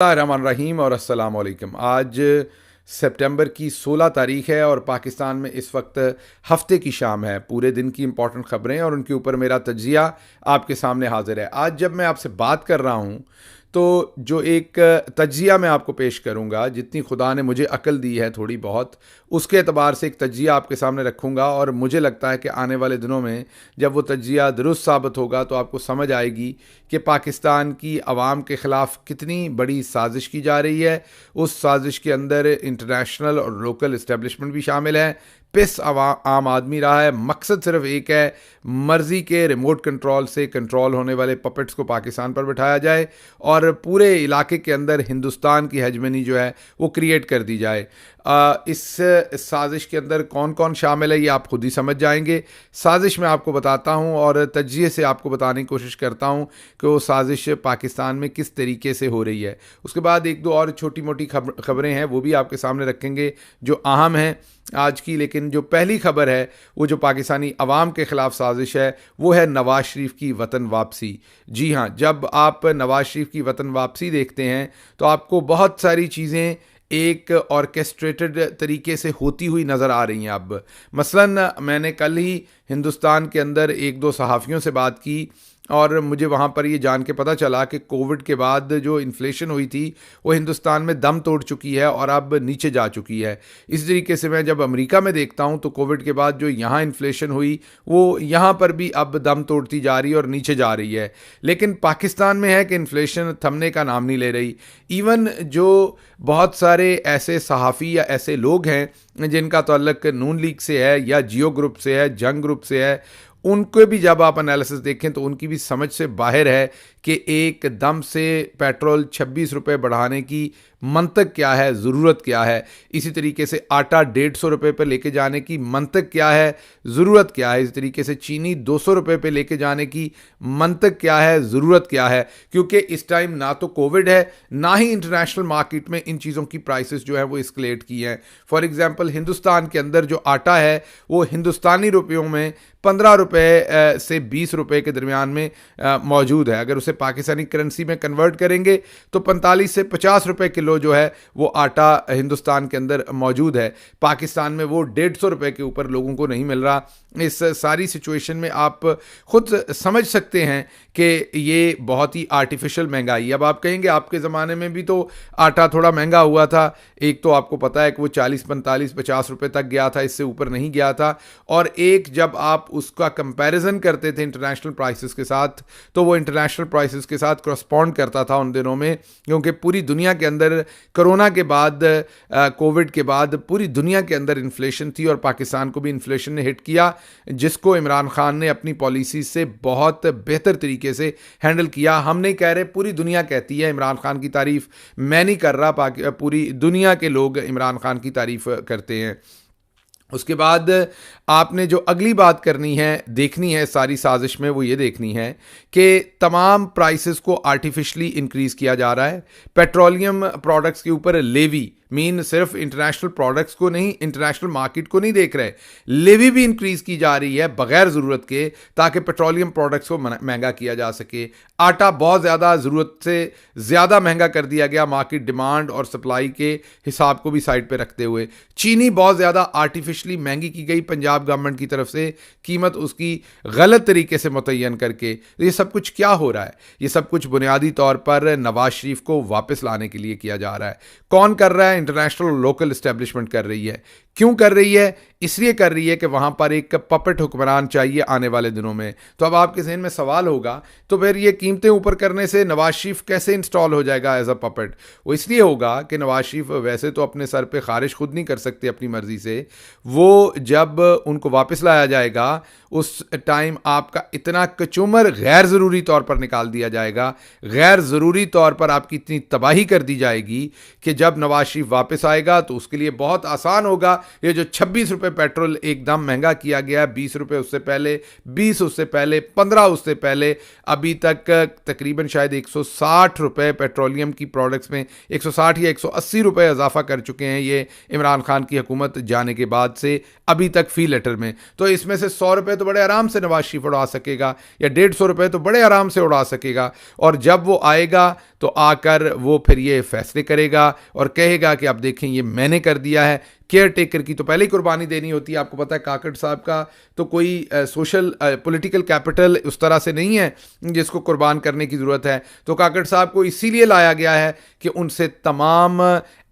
रहमान रहीम और अस्सलाम वालेकुम। आज सितंबर की 16 तारीख है और पाकिस्तान में इस वक्त हफ्ते की शाम है। पूरे दिन की इंपॉर्टेंट खबरें और उनके ऊपर मेरा तज्जिया आपके सामने हाजिर है। आज जब मैं आपसे बात कर रहा हूँ तो जो एक तज्जिया मैं आपको पेश करूँगा, जितनी खुदा ने मुझे अक्ल दी है थोड़ी बहुत, उसके एतबार से एक तज्जिया आपके सामने रखूँगा। और मुझे लगता है कि आने वाले दिनों में जब वो तज्जिया दुरुस्त साबित होगा तो आपको समझ आएगी कि पाकिस्तान की आवाम के ख़िलाफ़ कितनी बड़ी साजिश की जा रही है। उस साजिश के अंदर इंटरनेशनल और लोकल इस्टेब्लिशमेंट भी शामिल है। पिस आम आदमी रहा है। मकसद सिर्फ एक है, मर्ज़ी के रिमोट कंट्रोल से कंट्रोल होने वाले पपेट्स को पाकिस्तान पर बिठाया जाए और पूरे इलाके के अंदर हिंदुस्तान की हेजमनी जो है वो क्रिएट कर दी जाए। इस साजिश के अंदर कौन कौन शामिल है ये आप खुद ही समझ जाएंगे। साजिश मैं आपको बताता हूँ और तज्जिए से आपको बताने की कोशिश करता हूँ कि वो साजिश पाकिस्तान में किस तरीके से हो रही है। उसके बाद एक दो और छोटी मोटी खबरें हैं, वो भी आपके सामने रखेंगे जो अहम हैं आज की। लेकिन जो पहली खबर है वो जो पाकिस्तानी अवाम के ख़िलाफ़ साजिश है वो है नवाज़ शरीफ की वतन वापसी। जी हाँ, जब आप नवाज़ शरीफ की वतन वापसी देखते हैं तो आपको बहुत सारी चीज़ें एक ऑर्केस्ट्रेटेड तरीके से होती हुई नज़र आ रही हैं। अब मसलन मैंने कल ही हिंदुस्तान के अंदर एक दो सहाफ़ियों से बात की और मुझे वहाँ पर ये जान के पता चला कि कोविड के बाद जो इन्फ्लेशन हुई थी वो हिंदुस्तान में दम तोड़ चुकी है और अब नीचे जा चुकी है। इस तरीके से मैं जब अमेरिका में देखता हूँ तो कोविड के बाद जो यहाँ इन्फ्लेशन हुई वो यहाँ पर भी अब दम तोड़ती जा रही है और नीचे जा रही है। लेकिन पाकिस्तान में है कि इन्फ्लेशन थमने का नाम नहीं ले रही। इवन जो बहुत सारे ऐसे सहाफ़ी या ऐसे लोग हैं जिनका ताल्लुक नून लीग से है या जियो ग्रुप से है, जंग ग्रुप से है, उनको भी जब आप एनालिसिस देखें तो उनकी भी समझ से बाहर है कि एकदम से पेट्रोल 26 रुपये बढ़ाने की मंतक क्या है, ज़रूरत क्या है। इसी तरीके से आटा 150 रुपये पर लेके जाने की मंतक क्या है, ज़रूरत क्या है। इसी तरीके से चीनी 200 रुपये पर लेके जाने की मंतक क्या है, ज़रूरत क्या है। क्योंकि इस टाइम ना तो कोविड है ना ही इंटरनेशनल मार्केट में इन चीज़ों की प्राइसेस जो है वो एस्केलेट की हैं। फॉर एग्जांपल हिंदुस्तान के अंदर जो आटा है वो हिंदुस्तानी रुपयों में 15 रुपये से 20 रुपये के दरमियान में मौजूद है। अगर उसे पाकिस्तानी करेंसी में कन्वर्ट करेंगे तो 45 से 50 रुपये किलो जो है वो आटा हिंदुस्तान के अंदर मौजूद है। पाकिस्तान में वो 150 रुपये के ऊपर लोगों को नहीं मिल रहा। इस सारी सिचुएशन में आप खुद समझ सकते हैं कि ये बहुत ही आर्टिफिशियल महंगाई। अब आप कहेंगे आपके ज़माने में भी तो आटा थोड़ा महंगा हुआ था। एक तो आपको पता है कि वो 40, 45, 50 रुपये तक गया था, इससे ऊपर नहीं गया था। और एक जब आप उसका कंपैरिजन करते थे इंटरनेशनल प्राइसेस के साथ तो वो इंटरनेशनल प्राइसेस के साथ करस्पॉन्ड करता था उन दिनों में, क्योंकि पूरी दुनिया के अंदर कोरोना के बाद, कोविड के बाद पूरी दुनिया के अंदर इन्फ्लेशन थी और पाकिस्तान को भी इन्फ्लेशन ने हिट किया, जिसको इमरान खान ने अपनी पॉलिसी से बहुत बेहतर तरीके से हैंडल किया। हम नहीं कह रहे, पूरी दुनिया कहती है इमरान खान की तारीफ, मैं नहीं कर रहा, पूरी दुनिया के लोग इमरान खान की तारीफ करते हैं। उसके बाद आपने जो अगली बात करनी है, देखनी है सारी साजिश में, वो ये देखनी है कि तमाम प्राइसेस को आर्टिफिशली इंक्रीज़ किया जा रहा है। पेट्रोलियम प्रोडक्ट्स के ऊपर लेवी, मीन सिर्फ इंटरनेशनल प्रोडक्ट्स को नहीं, इंटरनेशनल मार्केट को नहीं देख रहे, लेवी भी इंक्रीज़ की जा रही है बगैर ज़रूरत के, ताकि पेट्रोलियम प्रोडक्ट्स को महंगा किया जा सके। आटा बहुत ज़्यादा ज़रूरत से ज़्यादा महंगा कर दिया गया, मार्केट डिमांड और सप्लाई के हिसाब को भी साइड पे रखते हुए। चीनी बहुत ज़्यादा आर्टिफिशली महंगी की गई पंजाब गवर्नमेंट की तरफ से, कीमत उसकी गलत तरीके से मुतय्यन करके। तो ये सब कुछ क्या हो रहा है? ये सब कुछ बुनियादी तौर पर नवाज शरीफ को वापस लाने के लिए किया जा रहा है। कौन कर रहा है? इंटरनेशनल और लोकल इस्टेब्लिशमेंट कर रही है। क्यों कर रही है? इसलिए कर रही है कि वहाँ पर एक पपेट हुक्मरान चाहिए आने वाले दिनों में। तो अब आपके जहन में सवाल होगा, तो फिर ये कीमतें ऊपर करने से नवाज शरीफ कैसे इंस्टॉल हो जाएगा एज अ पपेट? वो इसलिए होगा कि नवाज शरीफ वैसे तो अपने सर पे खारिश खुद नहीं कर सकते अपनी मर्जी से। वो जब उनको वापस लाया जाएगा उस टाइम आपका इतना कचूमर गैर ज़रूरी तौर पर निकाल दिया जाएगा, गैर ज़रूरी तौर पर आपकी इतनी तबाही कर दी जाएगी कि जब नवाज शरीफ वापस आएगा तो उसके लिए बहुत आसान होगा ये जो 26 रुपये रुपये पेट्रोल एकदम महंगा किया गया है, 20 रुपये उससे पहले, 20 उससे पहले, 15 उससे पहले, अभी तक तकरीबन शायद 160 रुपये पेट्रोलियम की प्रोडक्ट्स में 160 या 180 रुपये इजाफा कर चुके हैं ये इमरान खान की हुकूमत जाने के बाद से अभी तक फी लीटर में। तो इसमें से 100 रुपये तो बड़े आराम से नवाज शरीफ उड़ा सकेगा, या 150 रुपये तो बड़े आराम से उड़ा सकेगा। और जब वो आएगा तो आकर वो फिर ये फैसले करेगा और कहेगा कि आप देखें ये मैंने कर दिया है। केयर टेकर की तो पहले ही कुर्बानी देनी होती है। आपको पता है काकड़ साहब का तो कोई सोशल पॉलिटिकल कैपिटल उस तरह से नहीं है जिसको कुर्बान करने की ज़रूरत है। तो काकड़ साहब को इसीलिए लाया गया है कि उनसे तमाम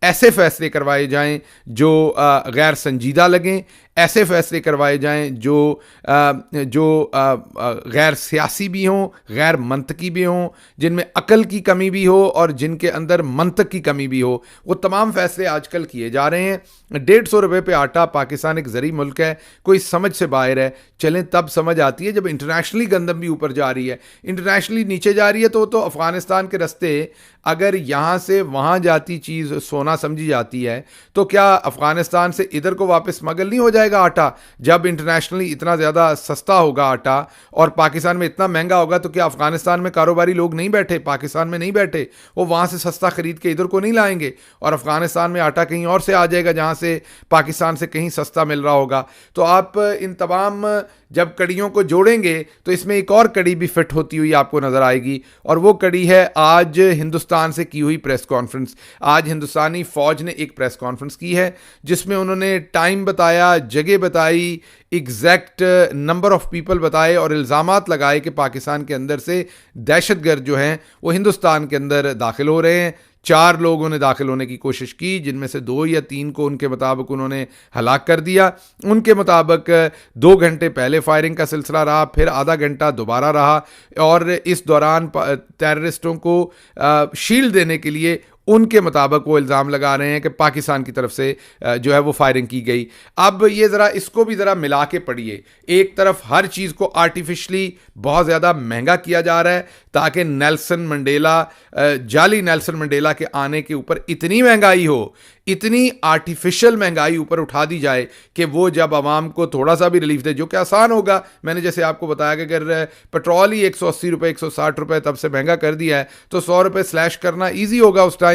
ऐसे फैसले करवाए जाएं जो गैर संजीदा लगें, ऐसे फैसले करवाए जाएं जो गैर सियासी भी हों, गैर मंतकी भी हों, जिनमें अकल की कमी भी हो और जिनके अंदर मंतक की कमी भी हो। वो तमाम फैसले आजकल किए जा रहे हैं। 150 रुपये पे आटा, पाकिस्तान एक ज़री मुल्क है, कोई समझ से बाहर है। चलें तब समझ आती है जब इंटरनेशनली गंदम भी ऊपर जा रही है, इंटरनेशनली नीचे जा रही है। तो अफ़गानिस्तान के रस्ते अगर यहाँ से वहाँ जाती चीज़ सोना समझी जाती है तो क्या अफ़गानिस्तान से इधर को वापस स्मगल नहीं हो जाएगा आटा? जब इंटरनेशनली इतना ज़्यादा सस्ता होगा आटा और पाकिस्तान में इतना महंगा होगा तो क्या अफ़गानिस्तान में कारोबारी लोग नहीं बैठे, पाकिस्तान में नहीं बैठे, वो वहाँ से सस्ता ख़रीद के इधर को नहीं लाएंगे और अफ़गानिस्तान में आटा कहीं और से आ जाएगा जहाँ से पाकिस्तान से कहीं सस्ता मिल रहा होगा। तो आप इन तमाम जब कड़ियों को जोड़ेंगे तो इसमें एक और कड़ी भी फिट होती हुई आपको नज़र आएगी, और वो कड़ी है आज हिंदुस्तान से की हुई प्रेस कॉन्फ्रेंस। आज हिंदुस्तानी फ़ौज ने एक प्रेस कॉन्फ्रेंस की है जिसमें उन्होंने टाइम बताया, जगह बताई, एग्जैक्ट नंबर ऑफ पीपल बताए और इल्ज़ामात लगाए कि पाकिस्तान के अंदर से दहशतगर्द जो हैं वो हिंदुस्तान के अंदर दाखिल हो रहे हैं। 4 लोगों ने दाखिल होने की कोशिश की, जिनमें से 2 या 3 को उनके मुताबिक उन्होंने हलाक कर दिया। उनके मुताबिक 2 घंटे पहले फायरिंग का सिलसिला रहा, फिर आधा घंटा दोबारा रहा, और इस दौरान टेररिस्टों को शील्ड देने के लिए उनके मुताबिक वो इल्ज़ाम लगा रहे हैं कि पाकिस्तान की तरफ से जो है वो फायरिंग की गई। अब ये ज़रा इसको भी ज़रा मिला के पढ़िए। एक तरफ हर चीज़ को आर्टिफिशली बहुत ज़्यादा महंगा किया जा रहा है ताकि नेल्सन मंडेला, जाली नेल्सन मंडेला के आने के ऊपर इतनी महंगाई हो, इतनी आर्टिफिशियल महंगाई ऊपर उठा दी जाए कि वो जब आवाम को थोड़ा सा भी रिलीफ दे, जो कि आसान होगा। मैंने जैसे आपको बताया कि अगर पेट्रोल ही 180 रुपये 160 रुपये तब से महंगा कर दिया है तो 100 रुपये स्लैश करना ईजी होगा उस टाइम।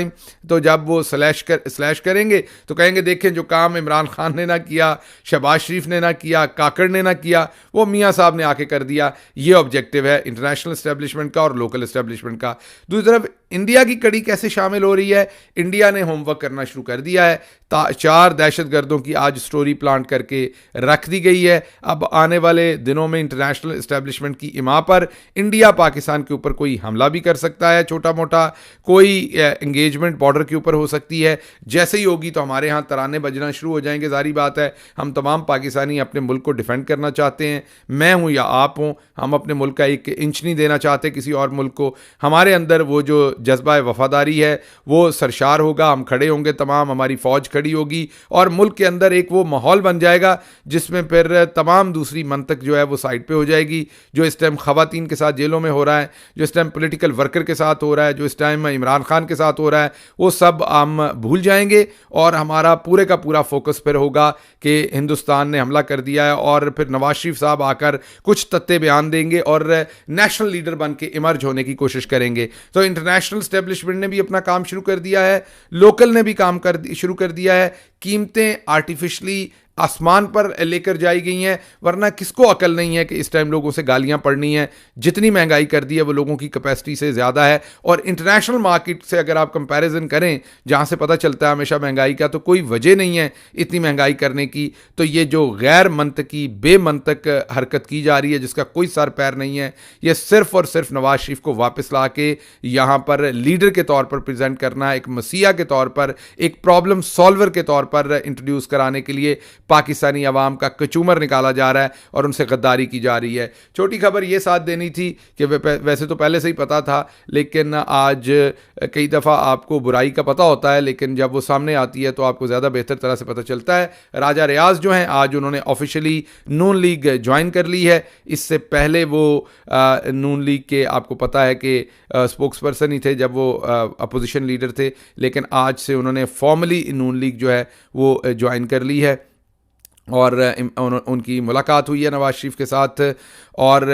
तो जब वो स्लैश करेंगे तो कहेंगे देखें जो काम इमरान खान ने ना किया, शहबाज शरीफ ने ना किया, काकड़ ने ना किया, वो मियाँ साहब ने आके कर दिया। ये ऑब्जेक्टिव है इंटरनेशनल एस्टेब्लिशमेंट का और लोकल एस्टेब्लिशमेंट का। दूसरी तरफ इंडिया की कड़ी कैसे शामिल हो रही है? इंडिया ने होमवर्क करना शुरू कर दिया है। 4 दहशतगर्दों की आज स्टोरी प्लांट करके रख दी गई है। अब आने वाले दिनों में इंटरनेशनल एस्टेब्लिशमेंट की इमा पर इंडिया पाकिस्तान के ऊपर कोई हमला भी कर सकता है, छोटा मोटा कोई एंगेजमेंट बॉर्डर के ऊपर हो सकती है। जैसे ही होगी तो हमारे यहाँ तराने बजना शुरू हो जाएंगे। जारी बात है हम तमाम पाकिस्तानी अपने मुल्क को डिफेंड करना चाहते हैं, मैं हूँ या आप हों, हम अपने मुल्क का एक इंच नहीं देना चाहते किसी और मुल्क को। हमारे अंदर वो जो जज्बा वफादारी है वो सरशार होगा, हम खड़े होंगे, तमाम हमारी फ़ौज खड़ी होगी और मुल्क के अंदर एक वो माहौल बन जाएगा जिसमें फिर तमाम दूसरी मंतक जो है वो साइड पे हो जाएगी। जो इस टाइम ख़वातीन के साथ जेलों में हो रहा है, जो इस टाइम पॉलिटिकल वर्कर के साथ हो रहा है, जो इस टाइम इमरान खान के साथ हो रहा है, वो सब हम भूल जाएंगे और हमारा पूरे का पूरा फोकस फिर होगा कि हिंदुस्तान ने हमला कर दिया है। और फिर नवाज शरीफ साहब आकर कुछ तत्ते बयान देंगे और नेशनल लीडर बन के इमर्ज होने की कोशिश करेंगे। तो इंटरनेशनल एस्टेब्लिशमेंट ने भी अपना काम शुरू कर दिया है, लोकल ने भी काम शुरू कर दिया है। कीमतें आर्टिफिशली आसमान पर लेकर जाई गई हैं, वरना किसको अकल नहीं है कि इस टाइम लोगों से गालियां पड़नी हैं। जितनी महंगाई कर दी है वो लोगों की कैपेसिटी से ज़्यादा है। और इंटरनेशनल मार्केट से अगर आप कंपैरिजन करें जहां से पता चलता है हमेशा महंगाई का, तो कोई वजह नहीं है इतनी महंगाई करने की। तो ये जो गैर मंतकी बेमंतक हरकत की जा रही है जिसका कोई सर पैर नहीं है, ये सिर्फ और सिर्फ नवाज शरीफ को वापस ला के यहाँ पर लीडर के तौर पर प्रेजेंट करना, एक मसीहा के तौर पर, एक प्रॉब्लम सॉल्वर के तौर पर इंट्रोड्यूस कराने के लिए पाकिस्तानी अवाम का कचूमर निकाला जा रहा है और उनसे गद्दारी की जा रही है। छोटी खबर ये साथ देनी थी कि वैसे तो पहले से ही पता था, लेकिन आज कई दफ़ा आपको बुराई का पता होता है लेकिन जब वो सामने आती है तो आपको ज़्यादा बेहतर तरह से पता चलता है। राजा रियाज जो हैं आज उन्होंने ऑफिशियली नून लीग ज्वाइन कर ली है। इससे पहले वो नून लीग के आपको पता है कि स्पोक्स पर्सन ही थे जब वो अपोजिशन लीडर थे, लेकिन आज से उन्होंने फॉर्मली नून लीग जो है वो ज्वाइन कर ली है। और उनकी मुलाकात हुई है नवाज शरीफ के साथ। और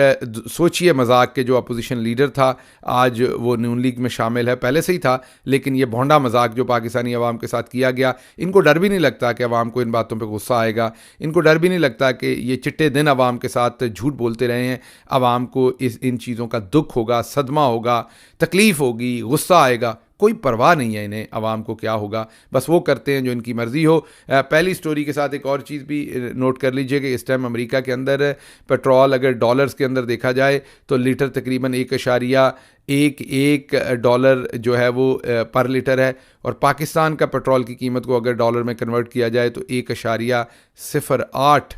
सोचिए, मजाक के जो अपोजिशन लीडर था आज वो नून लीग में शामिल है, पहले से ही था, लेकिन ये भोंडा मजाक जो पाकिस्तानी अवाम के साथ किया गया, इनको डर भी नहीं लगता कि अवाम को इन बातों पे गुस्सा आएगा, इनको डर भी नहीं लगता कि ये चिट्टे दिन अवाम के साथ झूठ बोलते रहे हैं, अवाम को इन चीज़ों का दुख होगा, सदमा होगा, तकलीफ़ होगी, गुस्सा आएगा, कोई परवाह नहीं है इन्हें अवाम को क्या होगा, बस वो करते हैं जो इनकी मर्ज़ी हो। पहली स्टोरी के साथ एक और चीज़ भी नोट कर लीजिए कि इस टाइम अमेरिका के अंदर पेट्रोल अगर डॉलर्स के अंदर देखा जाए तो लीटर तकरीबन 1.11 डॉलर जो है वो पर लीटर है, और पाकिस्तान का पेट्रोल की कीमत को अगर डॉलर में कन्वर्ट किया जाए तो 1.08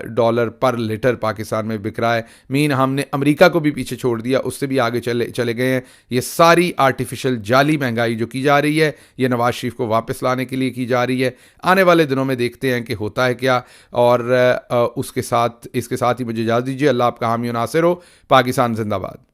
डॉलर पर लीटर पाकिस्तान में बिक रहा है। मीन हमने अमेरिका को भी पीछे छोड़ दिया, उससे भी आगे चले गए हैं। ये सारी आर्टिफिशियल जाली महंगाई जो की जा रही है, ये नवाज शरीफ को वापस लाने के लिए की जा रही है। आने वाले दिनों में देखते हैं कि होता है क्या। और इसके साथ ही मुझे इजाज़त दीजिए। अल्लाह आपका हामी और नासिर हो। पाकिस्तान जिंदाबाद।